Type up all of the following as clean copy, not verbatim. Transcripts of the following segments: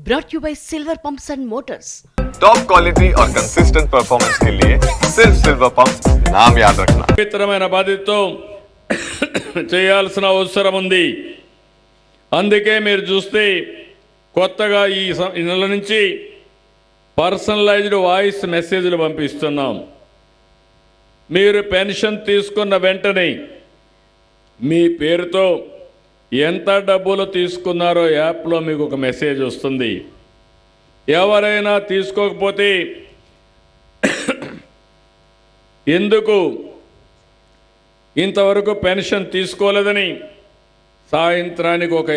brought you by Silver Pumps and Motors. Top quality और consistent performance के लिए सिर्फ सिल्वर पंप्स नाम याद रखना। పవిత్రమైన బాధ్యతతో చేయాల్సిన అవసరం ఉంది. అందుకే మీరు చూస్తే కొత్తగా ఈ నెల నుంచి పర్సనలైజ్డ్ వాయిస్ మెసేజ్లు పంపిస్తున్నాం. మీరు పెన్షన్ తీసుకున్న వెంటనే మీ పేరుతో ఎంత డబ్బులు తీసుకున్నారో యాప్లో మీకు ఒక మెసేజ్ వస్తుంది. ఎవరైనా తీసుకోకపోతే ఎందుకు ఇంతవరకు పెన్షన్ తీసుకోలేదని సాయంత్రానికి ఒక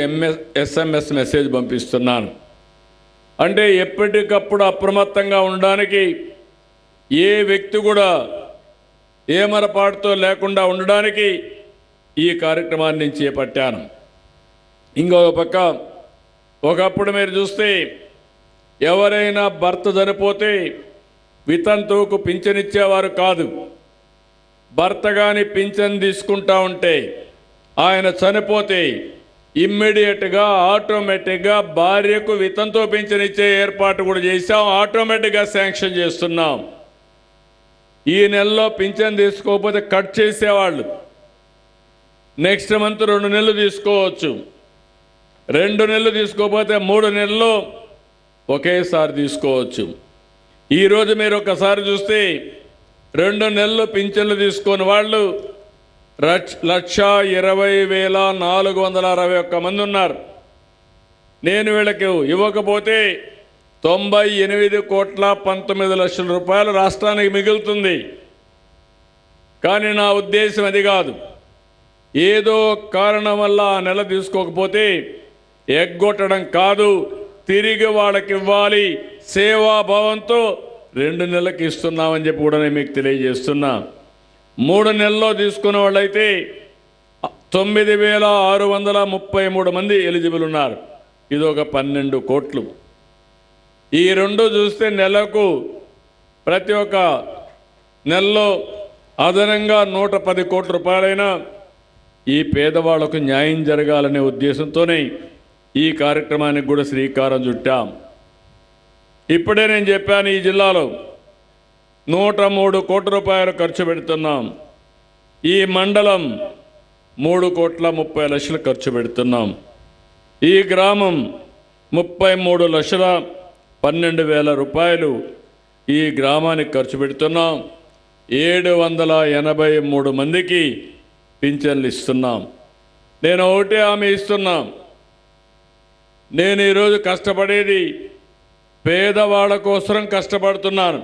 SMS మెసేజ్ పంపిస్తున్నాను. అంటే ఎప్పటికప్పుడు అప్రమత్తంగా ఉండడానికి, ఏ వ్యక్తి కూడా ఏమరపాటుతో లేకుండా ఉండడానికి ఈ కార్యక్రమాన్ని చేపట్టాను. ఇంకొక పక్క ఒకప్పుడు మీరు చూస్తే ఎవరైనా భర్త చనిపోతే వితంతువుకు పింఛన్ ఇచ్చేవారు కాదు. భర్త కానీ పింఛన్ తీసుకుంటా ఉంటే ఆయన చనిపోతే ఇమ్మీడియట్గా ఆటోమేటిక్గా భార్యకు వితంతువు పింఛన్ ఇచ్చే ఏర్పాటు కూడా చేశాం. ఆటోమేటిక్గా శాంక్షన్ చేస్తున్నాం. ఈ నెలలో పింఛన్ తీసుకోకపోతే కట్ చేసేవాళ్ళు నెక్స్ట్ మంత్ 2 నెలలు తీసుకోవచ్చు. 2 నెలలు తీసుకోకపోతే 3 నెలలు ఒకేసారి తీసుకోవచ్చు. ఈరోజు మీరు ఒకసారి చూస్తే 2 నెలలు పింఛన్లు తీసుకుని వాళ్ళు 1,20,461 మంది ఉన్నారు. నేను వీళ్ళకి ఇవ్వకపోతే 98,19,00,000 రూపాయలు రాష్ట్రానికి మిగులుతుంది. కానీ నా ఉద్దేశం అది కాదు. ఏదో కారణం వల్ల ఆ నెల తీసుకోకపోతే ఎగ్గొట్టడం కాదు, తిరిగి వాళ్ళకి ఇవ్వాలి. సేవాభావంతో 2 నెలలకు ఇస్తున్నామని చెప్పి కూడా నేను మీకు తెలియజేస్తున్నా. 3 నెలల్లో తీసుకున్న వాళ్ళైతే 9,633 మంది ఎలిజిబుల్ ఉన్నారు. ఇది ఒక 12 కోట్లు. ఈ 2 చూస్తే నెలకు ప్రతి ఒక్క నెలలో అదనంగా 110 కోట్ల రూపాయలైనా ఈ పేదవాళ్లకు న్యాయం జరగాలనే ఉద్దేశంతోనే ఈ కార్యక్రమానికి కూడా శ్రీకారం చుట్టాం. ఇప్పుడే నేను చెప్పాను, ఈ జిల్లాలో 103 కోట్ల రూపాయలు ఖర్చు పెడుతున్నాం. ఈ మండలం 3,30,00,000 ఖర్చు పెడుతున్నాం. ఈ గ్రామం 33,12,000 రూపాయలు ఈ గ్రామానికి ఖర్చు పెడుతున్నాం. 783 మందికి పింఛన్లు ఇస్తున్నాం. నేను ఒకటే హామీ ఇస్తున్నాం, నేను ఈరోజు కష్టపడేది పేదవాళ్ళ కోసం కష్టపడుతున్నాను.